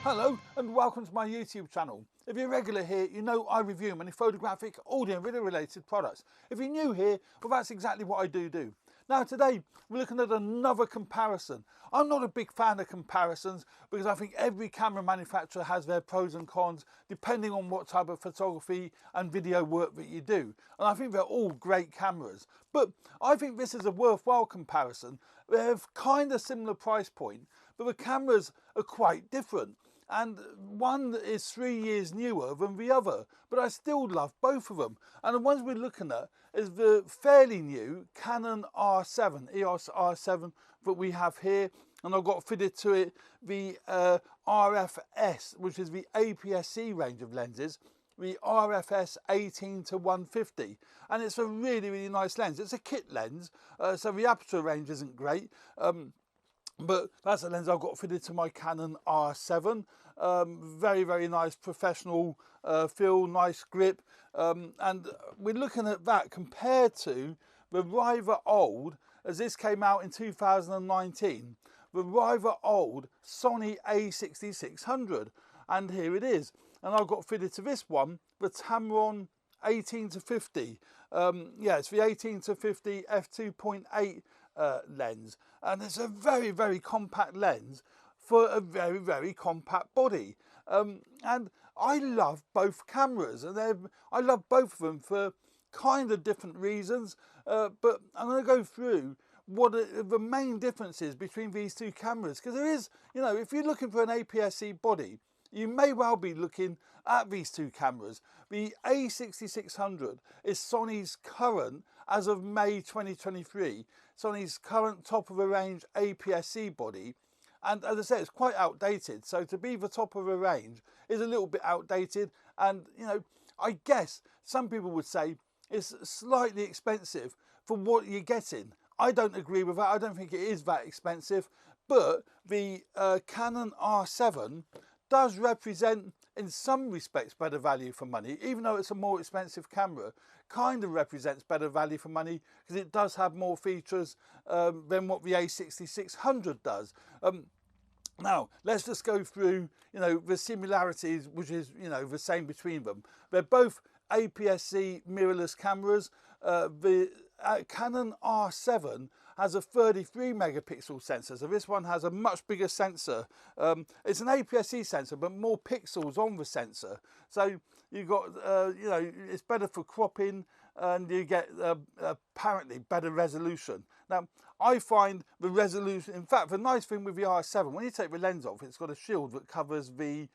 Hello and welcome to my YouTube channel. If you're regular here, you know I review many photographic, audio and video related products. If you're new here, well, that's exactly what I do. Now today we're looking at another comparison. I'm not a big fan of comparisons because I think every camera manufacturer has their pros and cons depending on what type of photography and video work that you do. And I think they're all great cameras. But I think this is a worthwhile comparison. They have kind of similar price point, but the cameras are quite different. And one is 3 years newer than the other, but I still love both of them. And the ones we're looking at is the fairly new Canon R7, EOS R7 that we have here. And I've got fitted to it the RFS, which is the aps-c range of lenses, the RFS 18 to 150. And it's a really nice lens. It's a kit lens, so the aperture range isn't great. But that's the lens I've got fitted to my Canon R7. Very nice professional feel, nice grip. And we're looking at that compared to the rather old, as this came out in 2019, the rather old Sony a6600. And here it is. And I've got fitted to this one, the Tamron 18 to 50. Yeah, it's the 18 to 50 f2.8 lens, and it's a very compact lens for a very compact body. And I love both cameras, and I love both of them for kind of different reasons. But I'm going to go through what are the main differences between these two cameras, because there is, you know, if you're looking for an aps-c body, you may well be looking at these two cameras. The a6600 is Sony's current, as of May 2023, Sony's current top of the range aps-c body. And as I said, it's quite outdated. So to be the top of the range is a little bit outdated. And, you know, I guess some people would say it's slightly expensive for what you're getting. I don't agree with that. I don't think it is that expensive. But the Canon R7 does represent, in some respects, better value for money, even though it's a more expensive camera. Kind of represents better value for money because it does have more features than what the a6600 does. Now, let's just go through, you know, the similarities, which is, you know, the same between them. They're both aps-c mirrorless cameras. The Canon R7 has a 33 megapixel sensor, so this one has a much bigger sensor. It's an aps-c sensor, but more pixels on the sensor. So you've got, you know, it's better for cropping, and you get apparently better resolution. Now, I find the resolution, in fact, the nice thing with the R7, when you take the lens off, it's got a shield that covers the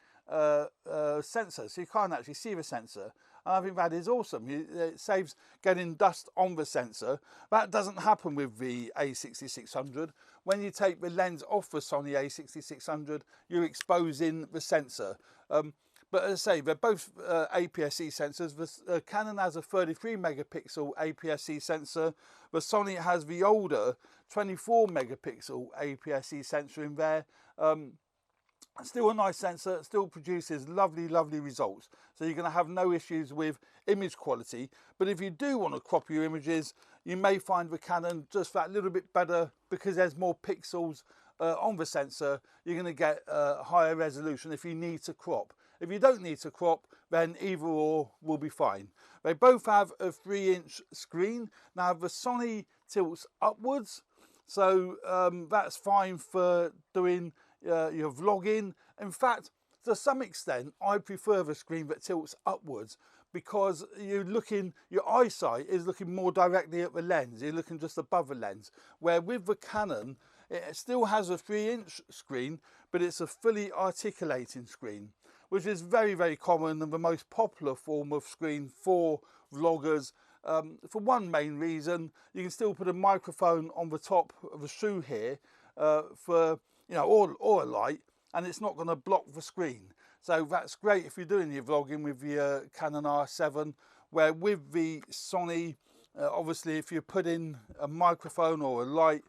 sensor, so you can't actually see the sensor. And I think that is awesome. It saves getting dust on the sensor. That doesn't happen with the a6600. When you take the lens off the Sony a6600, you're exposing the sensor. But as I say, they're both aps-c sensors. The Canon has a 33 megapixel aps-c sensor. The Sony has the older 24 megapixel aps-c sensor in there. Still a nice sensor, still produces lovely results. So you're going to have no issues with image quality. But if you do want to crop your images, you may find the Canon just that little bit better because there's more pixels on the sensor. You're going to get higher resolution if you need to crop. If you don't need to crop, then either or will be fine. They both have a 3-inch screen. Now the Sony tilts upwards, so that's fine for doing your vlogging. In fact, to some extent, I prefer the screen that tilts upwards because your eyesight is looking more directly at the lens. You're looking just above the lens. Where with the Canon, it still has a 3-inch screen, but it's a fully articulating screen, which is very common and the most popular form of screen for vloggers. For one main reason, you can still put a microphone on the top of the shoe here for, you know, or a light, and it's not going to block the screen. So that's great if you're doing your vlogging with your Canon R7, where with the Sony, obviously if you put in a microphone or a light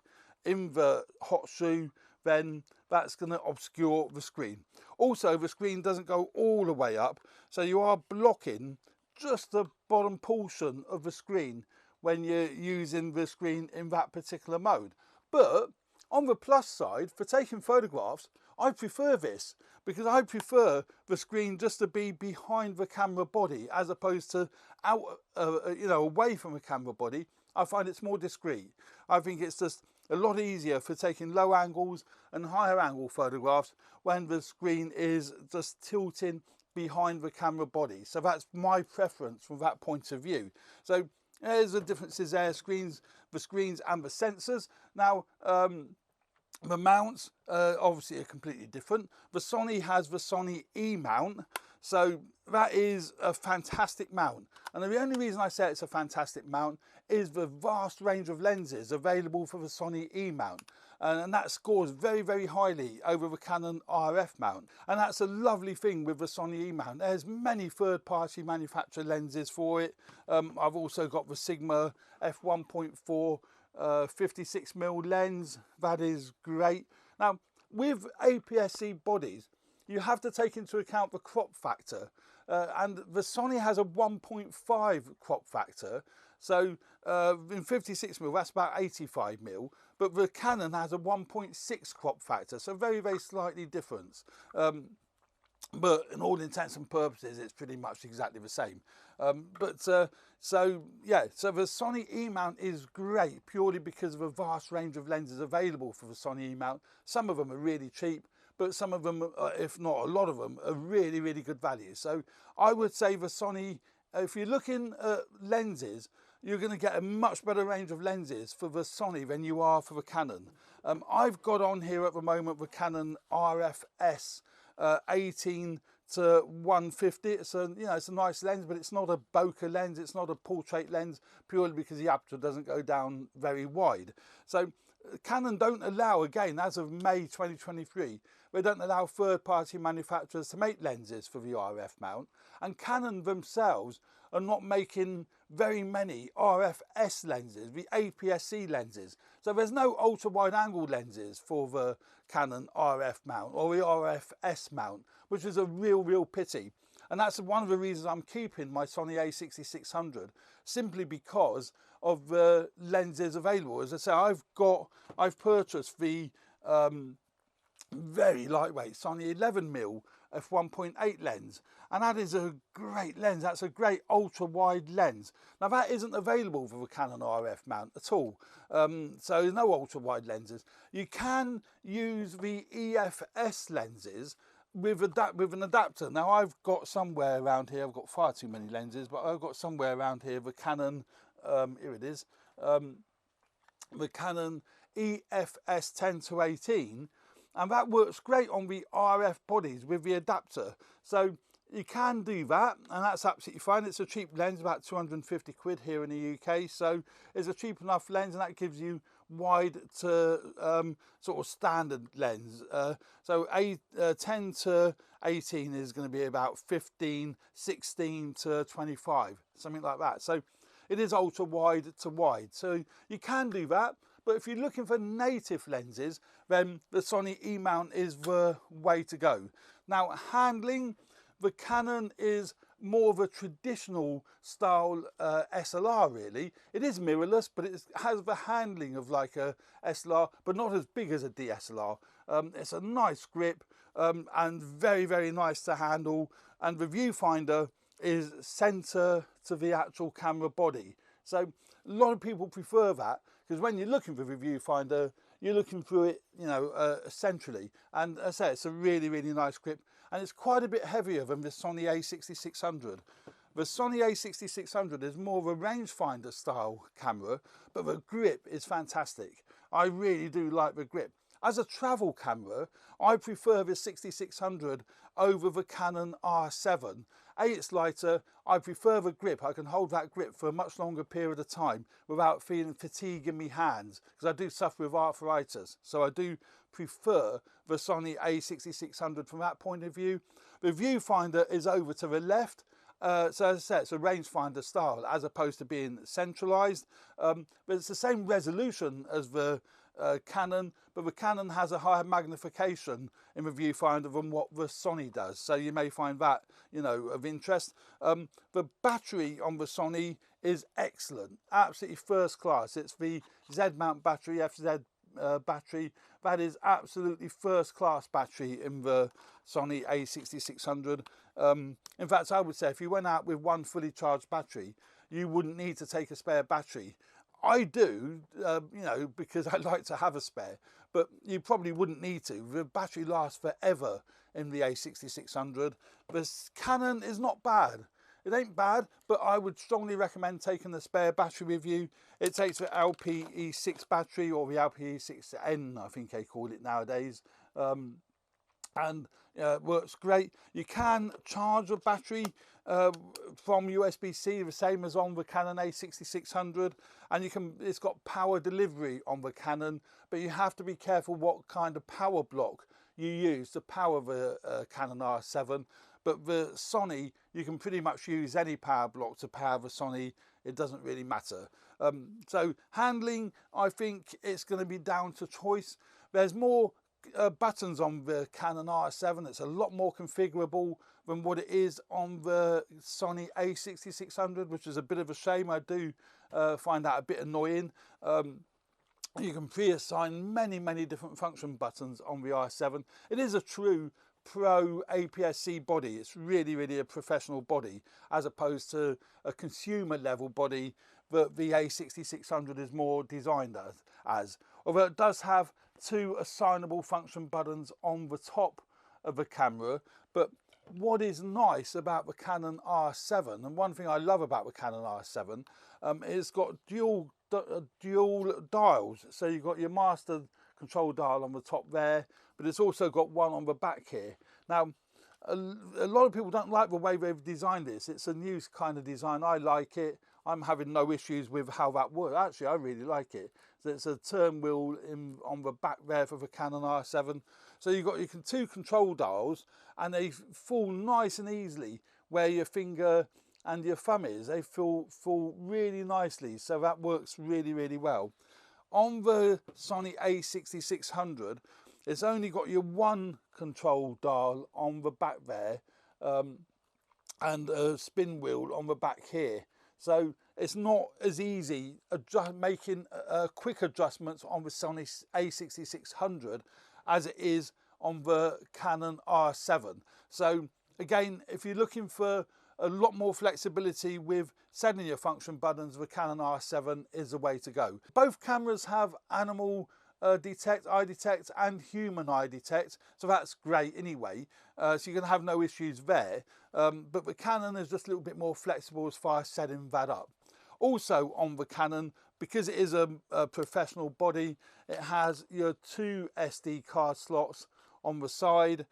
in the hot shoe, then that's going to obscure the screen. Also, the screen doesn't go all the way up, so you are blocking just the bottom portion of the screen when you're using the screen in that particular mode. But on the plus side, for taking photographs, I prefer this because I prefer the screen just to be behind the camera body as opposed to out, away from the camera body. I find it's more discreet. I think it's just a lot easier for taking low angles and higher angle photographs when the screen is just tilting behind the camera body. So that's my preference from that point of view. So there's the differences there, the screens and the sensors. Now, the mounts obviously are completely different. The Sony has the Sony E mount, so that is a fantastic mount. And the only reason I say it's a fantastic mount is the vast range of lenses available for the Sony E mount. And that scores very, very highly over the Canon RF mount. And that's a lovely thing with the Sony E mount. There's many third-party manufacturer lenses for it. I've also got the Sigma f1.4 56mm lens. That is great. Now, with aps-c bodies, you have to take into account the crop factor. And the Sony has a 1.5 crop factor. So in 56mm, that's about 85mm. But the Canon has a 1.6 crop factor, so very, very slightly different. But in all intents and purposes, it's pretty much exactly the same. So the Sony E mount is great purely because of a vast range of lenses available for the Sony E mount. Some of them are really cheap, but some of them, if not a lot of them, are really, really good value. So I would say the Sony, if you're looking at lenses, you're going to get a much better range of lenses for the Sony than you are for the Canon. I've got on here at the moment the Canon RFS 18 to 150. It's a nice lens, but it's not a bokeh lens. It's not a portrait lens, purely because the aperture doesn't go down very wide. So Canon don't allow, again, as of May 2023, they don't allow third-party manufacturers to make lenses for the RF mount, and Canon themselves are not making very many RFS lenses, the aps-c lenses. So there's no ultra-wide angle lenses for the Canon RF mount or the RFS mount, which is a real pity. And that's one of the reasons I'm keeping my Sony a6600, simply because of the lenses available. As I say, I've purchased the very lightweight Sony 11mm f1.8 lens, and that is a great lens. That's a great ultra wide lens. Now that isn't available for the Canon RF mount at all, so no ultra wide lenses. You can use the EFS lenses with an adapter. Now I've got somewhere around here, I've got far too many lenses, but I've got somewhere around here the Canon, here it is, the Canon EFS 10 to 18, and that works great on the RF bodies with the adapter. So you can do that, and that's absolutely fine. It's a cheap lens, about 250 quid here in the UK, so it's a cheap enough lens, and that gives you wide to sort of standard lens. So 10 to 18 is going to be about 15, 16 to 25, something like that. So it is ultra wide to wide, so you can do that. But if you're looking for native lenses, then the Sony E mount is the way to go. Now, handling, the Canon is more of a traditional style SLR, really. It is mirrorless, but it has the handling of like a SLR, but not as big as a DSLR. It's a nice grip and very, very nice to handle. And the viewfinder is centre to the actual camera body. So a lot of people prefer that, because when you're looking for the viewfinder, you're looking through it, centrally. And as I say, it's a really, really nice grip. And it's quite a bit heavier than the Sony a6600. The Sony a6600 is more of a rangefinder style camera, but the grip is fantastic. I really do like the grip. As a travel camera, I prefer the 6600 over the Canon R7. It's lighter, I prefer the grip. I can hold that grip for a much longer period of time without feeling fatigue in my hands, because I do suffer with arthritis. So I do prefer the Sony a6600 from that point of view. The viewfinder is over to the left. So as I said, it's a rangefinder style as opposed to being centralized. But it's the same resolution as the Canon, but the Canon has a higher magnification in the viewfinder than what the Sony does. So you may find that, of interest. The battery on the Sony is excellent, absolutely first class. It's the Z mount battery, battery. That is absolutely first class battery in the Sony a6600. In fact, I would say if you went out with one fully charged battery, you wouldn't need to take a spare battery. I do, you know, because I like to have a spare, but you probably wouldn't need to. The battery lasts forever in the a6600. The Canon is not bad. It ain't bad, but I would strongly recommend taking the spare battery with you. It takes the LPE6 battery, or the LPE6N, I think they call it nowadays, and works great. You can charge a battery from USB-C, the same as on the Canon a6600, and it's got power delivery on the Canon, but you have to be careful what kind of power block you use to power the Canon R7. But the Sony, you can pretty much use any power block to power the Sony. It doesn't really matter. So handling, I think it's going to be down to choice. There's more buttons on the Canon R7. It's a lot more configurable than what it is on the Sony a6600, which is a bit of a shame. I do find that a bit annoying. You can pre-assign many different function buttons on the R7. It is a true pro aps-c body. It's really a professional body, as opposed to a consumer level body that the a6600 is more designed as. Although it does have two assignable function buttons on the top of the camera. But what is nice about the Canon R7, and one thing I love about the Canon R7, it's got dual dials. So you've got your master control dial on the top there, but it's also got one on the back here. Now, a lot of people don't like the way they've designed this. It's a new kind of design. I like it. I'm having no issues with how that works. Actually, I really like it. So it's a turn wheel on the back there for the Canon R7. So you've got your two control dials, and they fall nice and easily where your finger and your thumb is. They fall really nicely. So that works really well. On the Sony a6600, it's only got your one control dial on the back there, and a spin wheel on the back here. So it's not as easy making quick adjustments on the Sony a6600 as it is on the Canon R7. So again, if you're looking for a lot more flexibility with setting your function buttons, the Canon R7 is the way to go. Both cameras have animal eye detect and human eye detect, so that's great anyway, so you're going to have no issues there, but the Canon is just a little bit more flexible as far as setting that up. Also on the Canon, because it is a professional body, it has your two SD card slots on the side,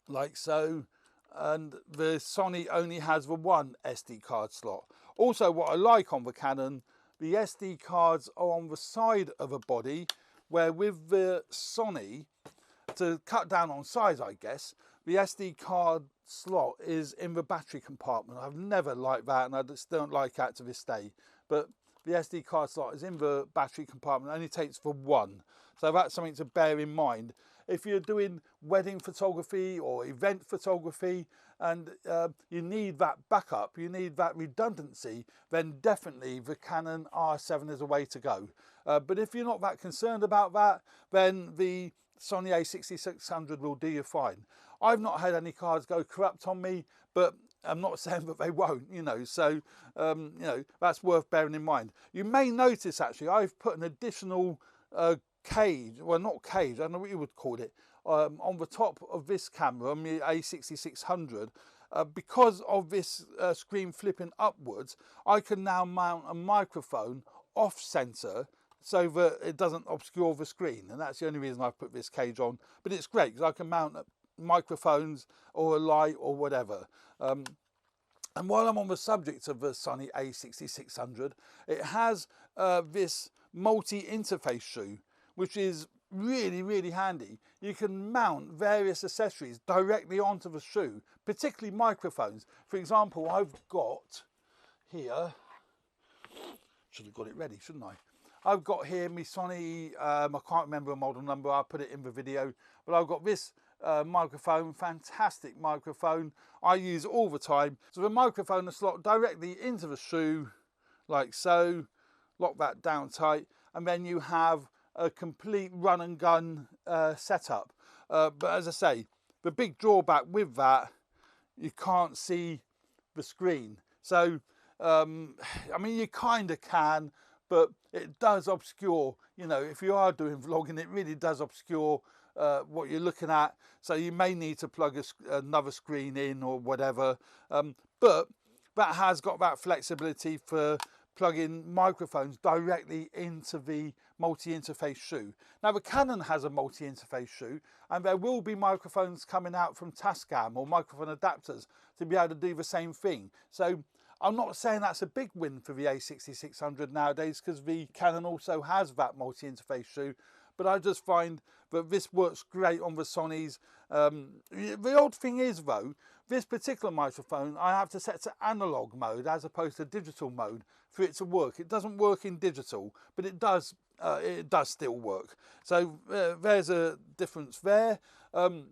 like so, and the Sony only has the one SD card slot. Also, what I like on the Canon, the SD cards are on the side of a body, where with the Sony, to cut down on size I guess, the SD card slot is in the battery compartment. I've never liked that, and I just don't like that to this day. But the SD card slot is in the battery compartment, it only takes for one. So that's something to bear in mind. If you're doing wedding photography or event photography, and you need that backup, you need that redundancy, then definitely the Canon R7 is a way to go. But if you're not that concerned about that, then the Sony a6600 will do you fine. I've not had any cards go corrupt on me, but I'm not saying that they won't, you know, so you know, that's worth bearing in mind. You may notice actually I've put an additional cage, well not cage, I don't know what you would call it, on the top of this camera, on the a6600, because of this screen flipping upwards, I can now mount a microphone off center so that it doesn't obscure the screen, and that's the only reason I've put this cage on. But it's great because I can mount microphones or a light or whatever. And while I'm on the subject of the Sony a6600, it has this multi-interface shoe, which is really handy. You can mount various accessories directly onto the shoe, particularly microphones. For example, I've got here, should have got it ready, shouldn't I? I've got here my Sony, I can't remember a model number, I'll put it in the video, but I've got this microphone, fantastic microphone, I use it all the time. So the microphone is slot directly into the shoe, like so, lock that down tight, and then you have a complete run and gun setup. But as I say, the big drawback with that, you can't see the screen. So I mean, you kind of can, but it does obscure, you know, if you are doing vlogging, it really does obscure what you're looking at. So you may need to plug another screen in or whatever. But that has got that flexibility for plugging microphones directly into the multi-interface shoe. Now the Canon has a multi-interface shoe, and there will be microphones coming out from Tascam or microphone adapters to be able to do the same thing. So I'm not saying that's a big win for the a6600 nowadays, because the Canon also has that multi-interface shoe, but I just find that this works great on the Sonys. The odd thing is though, this particular microphone I have to set to analog mode as opposed to digital mode for it to work. It doesn't work in digital, but it does still work. So there's a difference there. And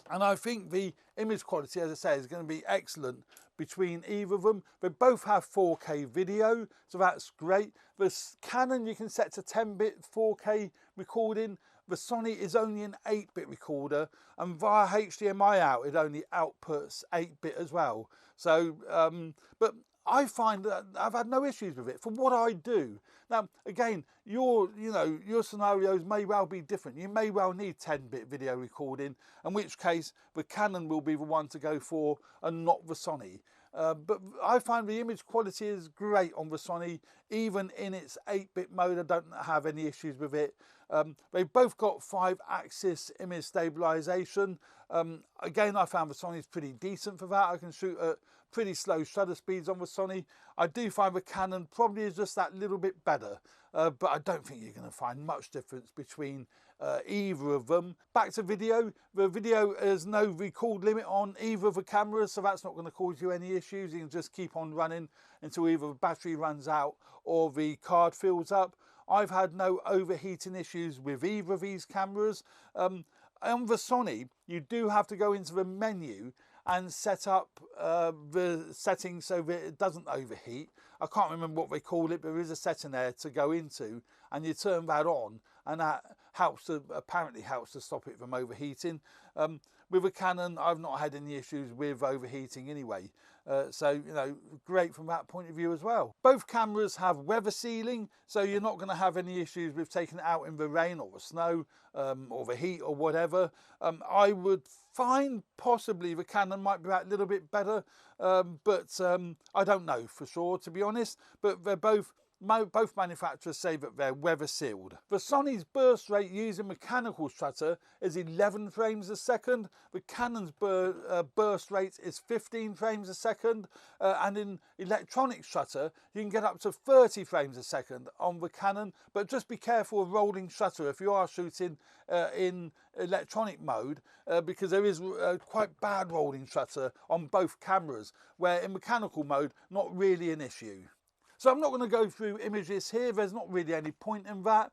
I think the image quality, as I say, is going to be excellent between either of them. They both have 4K video, so that's great. The Canon you can set to 10-bit 4K recording. The Sony is only an 8-bit recorder, and via HDMI out it only outputs 8-bit as well. So, but I find that I've had no issues with it for what I do. Now, again, your scenarios may well be different. You may well need 10-bit video recording, in which case the Canon will be the one to go for and not the Sony. But I find the image quality is great on the Sony, even in its 8-bit mode. I don't have any issues with it. They've both got 5-axis image stabilization. Again, I found the Sony's pretty decent for that. I can shoot at pretty slow shutter speeds on the Sony. I do find the Canon probably is just that little bit better, but I don't think you're going to find much difference between either of them. Back to video. The video has no record limit on either of the cameras, so that's not going to cause you any issues. You can just keep on running until either the battery runs out or the card fills up. I've had no overheating issues with either of these cameras. On the Sony, you do have to go into the menu and set up the settings so that it doesn't overheat. I can't remember what they call it, but there is a setting there to go into, and you turn that on, and that apparently helps to stop it from overheating. With a Canon, I've not had any issues with overheating anyway. So, you know, great from that point of view as well. Both cameras have weather sealing, so you're not going to have any issues with taking it out in the rain or the snow or the heat or whatever. I would find possibly the Canon might be a little bit better, but I don't know for sure, to be honest. But they're both manufacturers say that they're weather sealed. The Sony's burst rate using mechanical shutter is 11 frames a second. The Canon's burst rate is 15 frames a second. And in electronic shutter, you can get up to 30 frames a second on the Canon. But just be careful of rolling shutter if you are shooting in electronic mode, because there is quite bad rolling shutter on both cameras, where in mechanical mode, not really an issue. So I'm not going to go through images here. There's not really any point in that.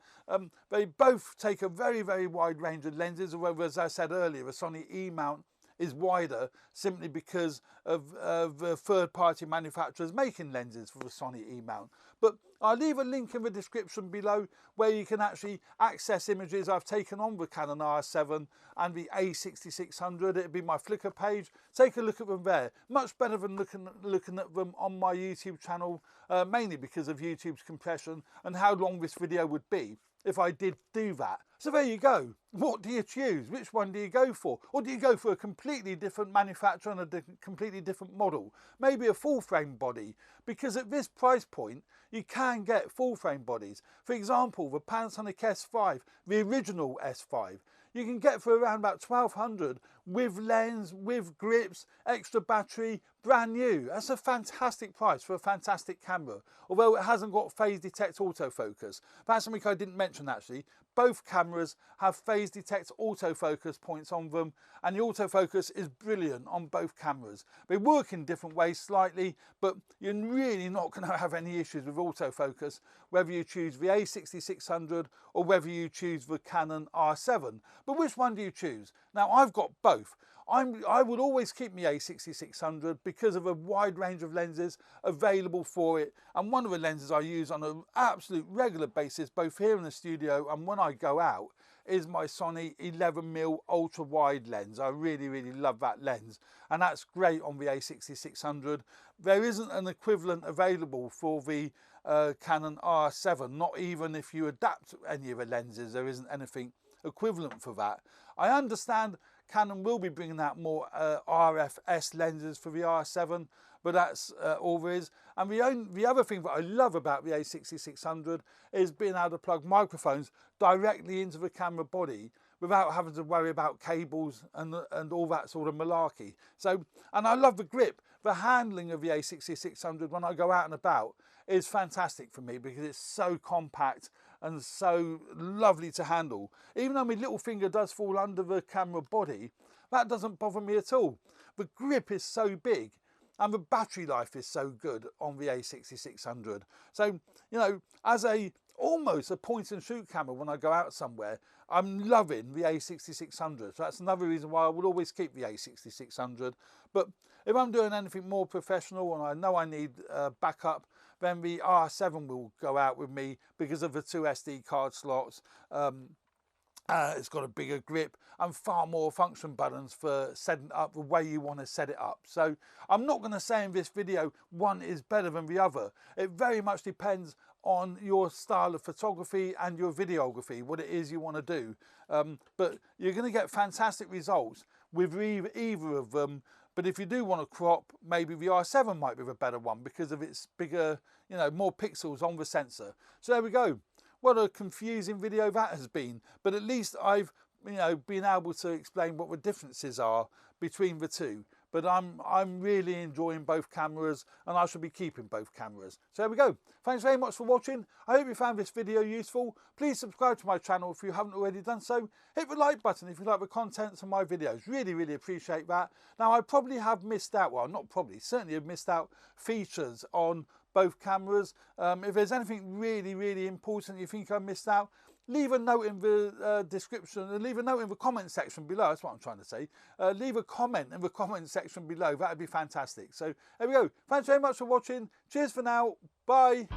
They both take a very, very wide range of lenses, although, as I said earlier, the Sony E mount is wider simply because of the third-party manufacturers making lenses for the Sony E mount. But I'll leave a link in the description below where you can actually access images I've taken on the Canon R7 and the a6600. It'll be my Flickr page. Take a look at them there. Much better than looking at them on my YouTube channel, mainly because of YouTube's compression and how long this video would be if I did do that. So there you go. What do you choose? Which one do you go for? Or do you go for a completely different manufacturer and a completely different model? Maybe a full frame body, because at this price point you can get full frame bodies. For example, the Panasonic S5, the original S5, you can get for around about 1200 with lens, with grips, extra battery, brand new. That's a fantastic price for a fantastic camera, although it hasn't got phase detect autofocus. That's something I didn't mention actually. Both cameras have phase detect autofocus points on them, and the autofocus is brilliant on both cameras. They work in different ways slightly, but you're really not going to have any issues with autofocus, whether you choose the a6600 or whether you choose the Canon R7. But which one do you choose? Now, I've got both. both. I would always keep my a6600 because of a wide range of lenses available for it, and one of the lenses I use on an absolute regular basis, both here in the studio and when I go out, is my Sony 11mm ultra wide lens. I really love that lens, and that's great on the a6600. There isn't an equivalent available for the Canon R7, not even if you adapt any of the lenses, there isn't anything equivalent for that. I understand Canon will be bringing out more RFS lenses for the R7, but that's all there is. And the other thing that I love about the a6600 is being able to plug microphones directly into the camera body without having to worry about cables and all that sort of malarkey. So, and I love the grip. The handling of the a6600 when I go out and about is fantastic for me because it's so compact and so lovely to handle. Even though my little finger does fall under the camera body, that doesn't bother me at all. The grip is so big and the battery life is so good on the a6600. So, you know, as almost a point and shoot camera when I go out somewhere, I'm loving the a6600. So that's another reason why I would always keep the a6600. But if I'm doing anything more professional and I know I need backup, then the R7 will go out with me because of the 2 SD card slots. It's got a bigger grip and far more function buttons for setting up the way you want to set it up. So I'm not going to say in this video one is better than the other. It very much depends on your style of photography and your videography, what it is you want to do. But you're going to get fantastic results with either of them. But if you do want to crop, maybe the R7 might be the better one because of its bigger, you know, more pixels on the sensor. So there we go. What a confusing video that has been. But at least I've, you know, been able to explain what the differences are between the two. But I'm really enjoying both cameras, and I shall be keeping both cameras. So there we go. Thanks very much for watching. I hope you found this video useful. Please subscribe to my channel if you haven't already done so. Hit the like button if you like the contents of my videos. Really appreciate that. Now, I probably have missed out, well, not probably, certainly have missed out features on both cameras. If there's anything really important you think I missed out, leave a note in the description, and leave a note in the comment section below. That's what I'm trying to say. Leave a comment in the comment section below. That would be fantastic. So there we go. Thanks very much for watching. Cheers for now. Bye.